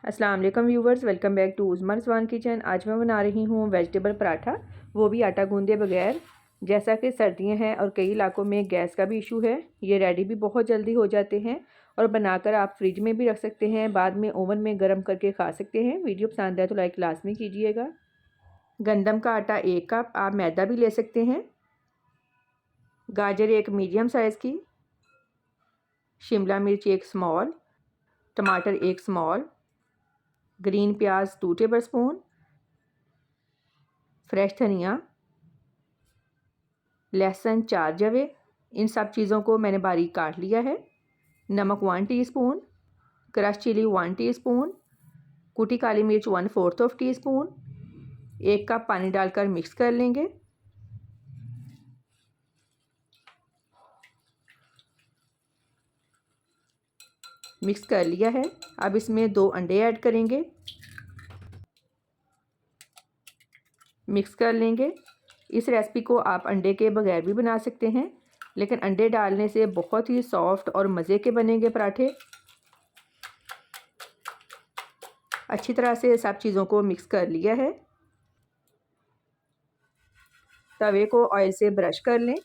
अस्सलाम वालेकुम viewers, welcome back to Usma Rizwan kitchen. आज मैं बना रही हूँ वेजिटेबल पराठा, वो भी आटा गूंदे बगैर। जैसा कि सर्दियाँ हैं और कई इलाकों में गैस का भी इशू है, ये रेडी भी बहुत जल्दी हो जाते हैं और बनाकर आप फ्रिज में भी रख सकते हैं, बाद में ओवन में गर्म करके खा सकते हैं। वीडियो पसंद है तो लाइक लाजमी कीजिएगा। गंदम का आटा 1 कप, आप मैदा भी ले सकते हैं। गाजर 1 मीडियम साइज़ की, शिमला मिर्च 1 स्मॉल, टमाटर 1 स्मॉल, ग्रीन प्याज 2 टेबल स्पून, फ्रेश धनिया, लहसुन 4 जवे। इन सब चीज़ों को मैंने बारीक काट लिया है। नमक 1 टीस्पून, क्रश चिली 1 टीस्पून, कुटी काली मिर्च 1/4 टीस्पून। 1 कप पानी डालकर मिक्स कर लेंगे। मिक्स कर लिया है। अब इसमें 2 अंडे ऐड करेंगे, मिक्स कर लेंगे। इस रेसिपी को आप अंडे के बगैर भी बना सकते हैं, लेकिन अंडे डालने से बहुत ही सॉफ्ट और मज़े के बनेंगे पराठे। अच्छी तरह से सब चीज़ों को मिक्स कर लिया है। तवे को ऑयल से ब्रश कर लें।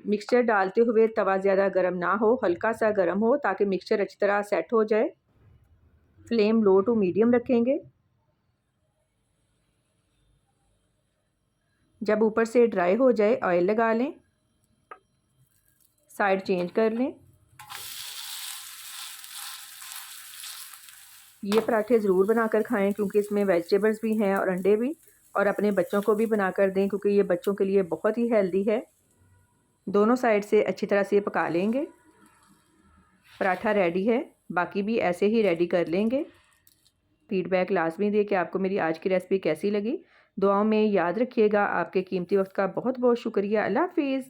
मिक्सचर डालते हुए तवा ज़्यादा गर्म ना हो, हल्का सा गर्म हो, ताकि मिक्सचर अच्छी तरह सेट हो जाए। फ्लेम लो टू मीडियम रखेंगे। जब ऊपर से ड्राई हो जाए ऑयल लगा लें, साइड चेंज कर लें। ये पराठे ज़रूर बनाकर खाएं, क्योंकि इसमें वेजिटेबल्स भी हैं और अंडे भी, और अपने बच्चों को भी बनाकर दें, क्योंकि ये बच्चों के लिए बहुत ही हेल्दी है। दोनों साइड से अच्छी तरह से पका लेंगे। पराठा रेडी है, बाकी भी ऐसे ही रेडी कर लेंगे। फीडबैक लाजमी दें कि आपको मेरी आज की रेसिपी कैसी लगी। दुआओं में याद रखिएगा। आपके कीमती वक्त का बहुत बहुत शुक्रिया। अल्लाह हाफिज़।